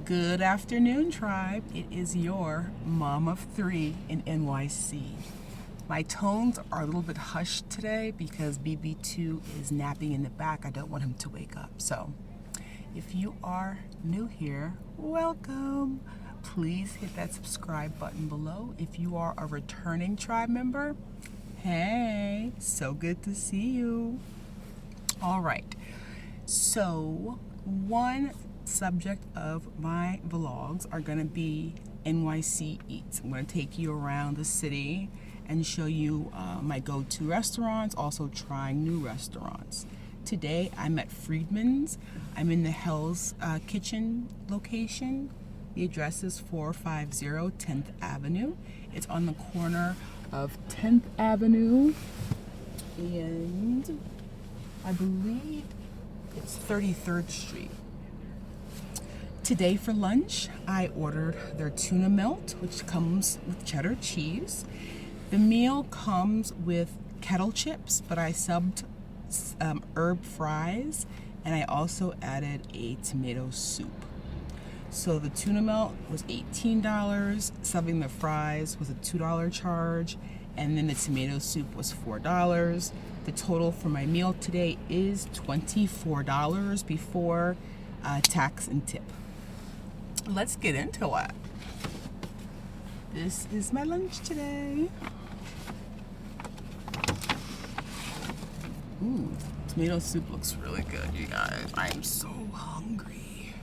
Good afternoon, tribe. It is your mom of three in NYC. My tones are a little bit hushed today because BB2 is napping in the back. I don't want him to wake up. So if you are new here, welcome. Please hit that subscribe button below. If you are a returning tribe member, hey, so good to see you. All right. So one subject of my vlogs are going to be NYC Eats. I'm going to take you around the city and show you my go-to restaurants, also trying new restaurants. Today I'm at FRIEDMAN'S. I'm in the Hell's Kitchen location. The address is 450 10th Avenue. It's on the corner of 10th Avenue and I believe it's 33rd Street. Today for lunch, I ordered their tuna melt, which comes with cheddar cheese. The meal comes with kettle chips, but I subbed herb fries, and I also added a tomato soup. So the tuna melt was $18, subbing the fries was a $2 charge, and then the tomato soup was $4. The total for my meal today is $24 before tax and tip. Let's get into it. This is my lunch today. Ooh, tomato soup looks really good, you guys. I am so hungry.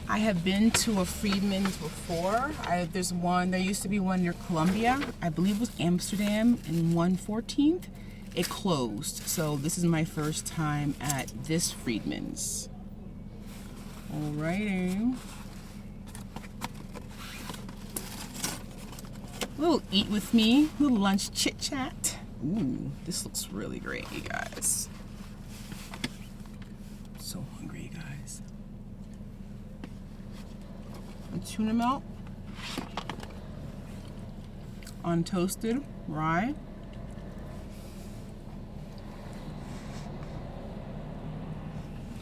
I have been to a FRIEDMAN'S before. There used to be one near Columbia. I believe it was Amsterdam in 114th. It closed, so this is my first time at this FRIEDMAN'S. Alrighty. A little eat with me, a little lunch chit chat. Ooh, this looks really great, you guys. So hungry, you guys. A tuna melt on toasted rye.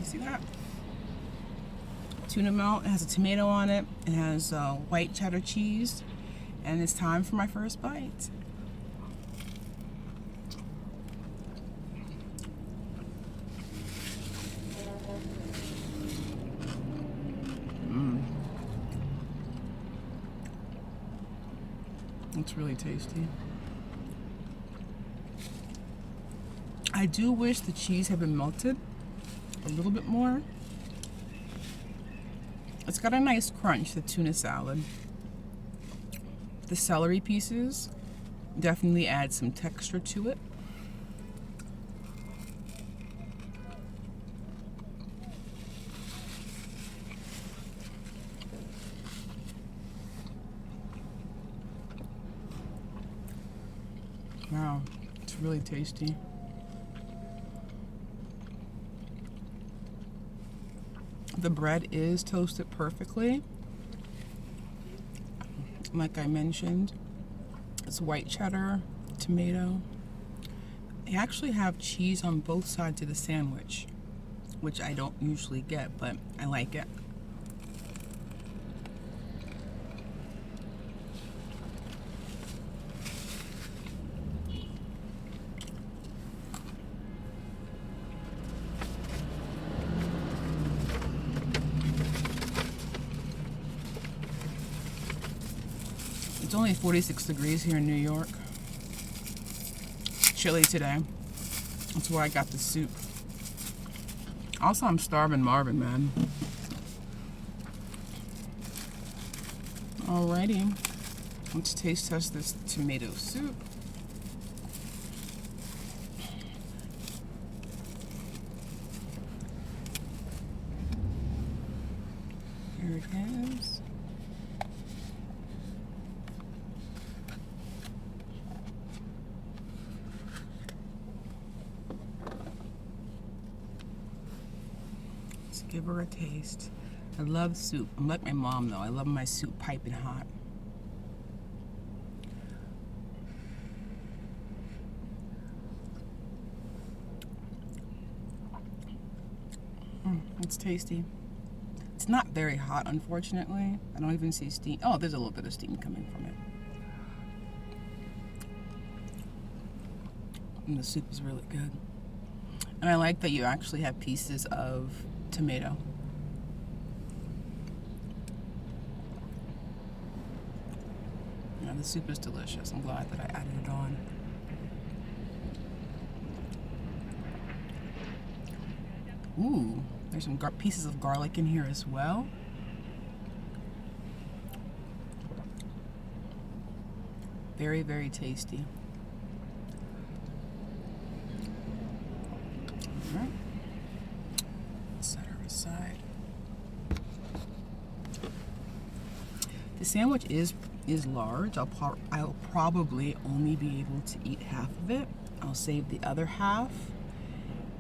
See that? Tuna melt, it has a tomato on it, it has white cheddar cheese, and it's time for my first bite. It's really tasty. I do wish the cheese had been melted a little bit more. It's got a nice crunch, the tuna salad. The celery pieces definitely add some texture to it. Wow, it's really tasty. The bread is toasted perfectly. Like I mentioned, it's white cheddar, tomato. They actually have cheese on both sides of the sandwich, which I don't usually get, but I like it. It's only 46 degrees here in New York. Chilly today. That's where I got the soup. Also, I'm starving Marvin, man. Alrighty. Let's taste test this tomato soup. Here it is. Give her a taste. I love soup. I'm like my mom though. I love my soup piping hot. It's tasty. It's not very hot, unfortunately. I don't even see steam. Oh, there's a little bit of steam coming from it. And the soup is really good. And I like that you actually have pieces of tomato. Yeah, the soup is delicious. I'm glad that I added it on. Ooh, there's some pieces of garlic in here as well. Very, very tasty. All right. Set her aside. The sandwich is large. I'll probably only be able to eat half of it. I'll save the other half.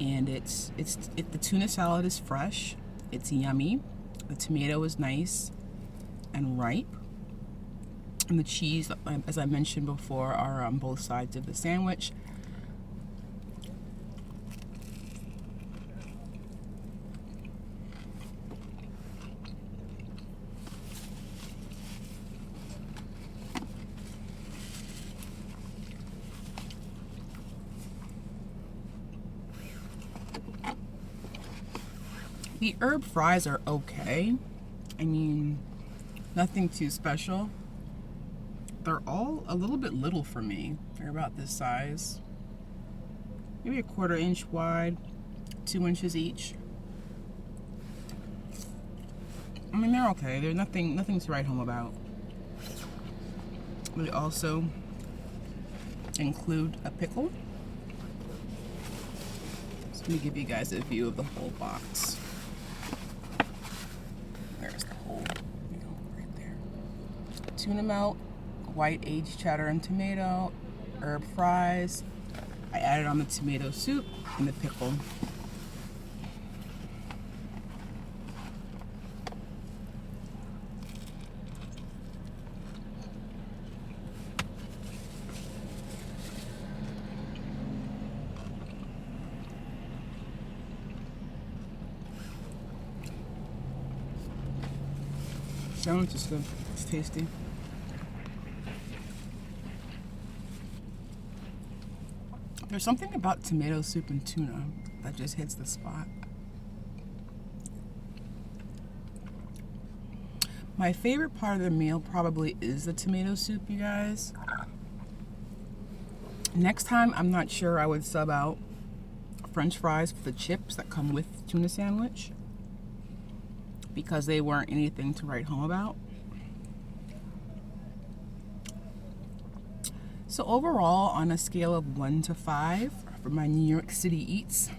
And the tuna salad is fresh. It's yummy. The tomato is nice and ripe. And the cheese, as I mentioned before, are on both sides of the sandwich. The herb fries are okay. I mean, nothing too special. They're all a little bit little for me. They're about this size. Maybe a 1/4 inch wide, 2 inches each. I mean, they're okay. They're nothing to write home about. They also include a pickle. So let me give you guys a view of the whole box. There's the whole, right there. Tuna melt, white aged cheddar and tomato, herb fries. I added on the tomato soup and the pickle. Sandwich is good. It's tasty. There's something about tomato soup and tuna that just hits the spot. My favorite part of the meal probably is the tomato soup, you guys. Next time, I'm not sure I would sub out French fries for the chips that come with the tuna sandwich, because they weren't anything to write home about. So overall, on a scale of 1 to 5 for my New York City eats,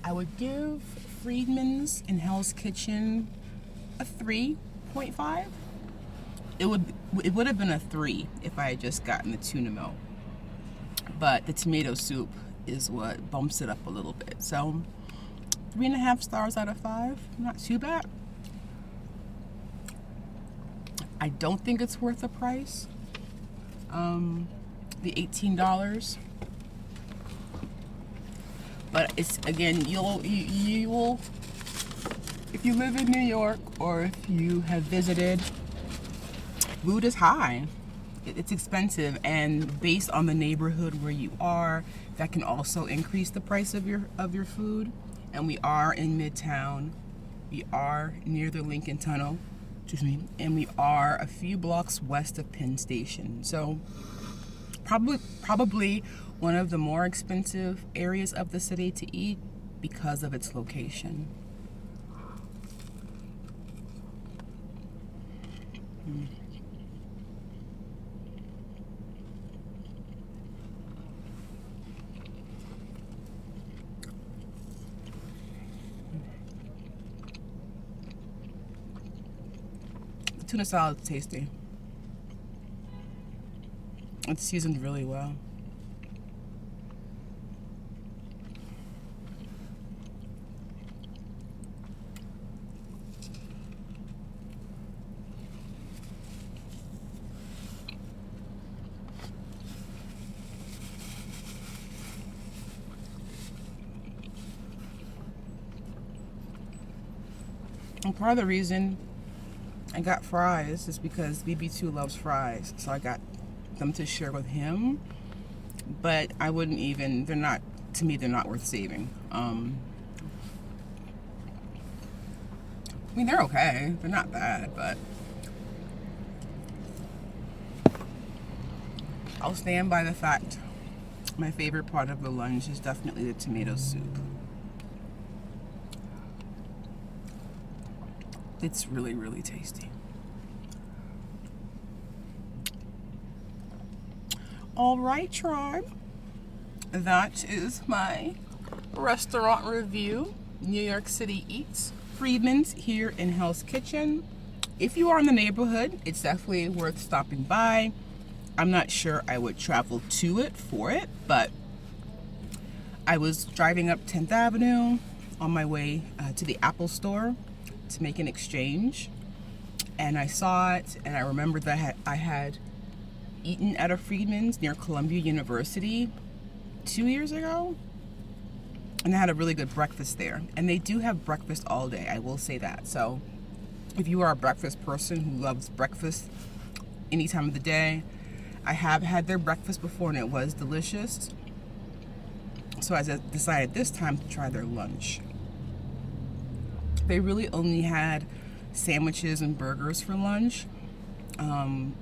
I would give Friedman's and Hell's Kitchen a 3.5. It would have been a 3 if I had just gotten the tuna melt, but the tomato soup is what bumps it up a little bit. So 3.5 stars out of 5, not too bad. I don't think it's worth the price. The $18, but it's, again, you will, if you live in New York or if you have visited, food is high. It's expensive, and based on the neighborhood where you are, that can also increase the price of your food. And we are in Midtown. We are near the Lincoln Tunnel, and we are a few blocks west of Penn Station. So probably one of the more expensive areas of the city to eat because of its location. The tuna salad is tasty. It's seasoned really well. And part of the reason I got fries is because BB2 loves fries, so I got them to share with him. But I wouldn't even, they're not, to me, they're not worth saving. I mean, they're okay. They're not bad, but I'll stand by the fact my favorite part of the lunch is definitely the tomato soup. It's really, really tasty. All right, tribe. That is my restaurant review. New York City Eats, Friedman's here in Hell's Kitchen. If you are in the neighborhood, it's definitely worth stopping by. I'm not sure I would travel to it for it, but I was driving up 10th Avenue on my way to the Apple store to make an exchange, and I saw it, and I remembered that I had eaten at a Friedman's near Columbia University 2 years ago, and they had a really good breakfast there. And they do have breakfast all day, I will say that. So if you are a breakfast person who loves breakfast any time of the day, I have had their breakfast before and it was delicious. So I decided this time to try their lunch. They really only had sandwiches and burgers for lunch.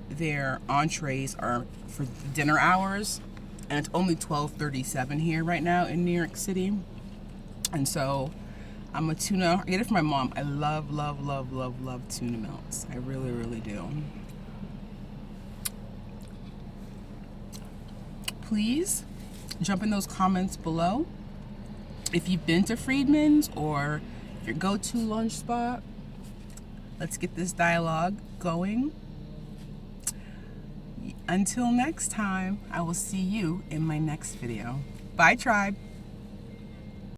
Their entrees are for dinner hours, and it's only $12.37 here right now in New York City. And so I'm a tuna, I get it from my mom. I love, love, love, love, love tuna melts. I really, really do. Please jump in those comments below if you've been to Friedman's or your go-to lunch spot. Let's get this dialogue going. Until next time, I will see you in my next video. Bye, tribe.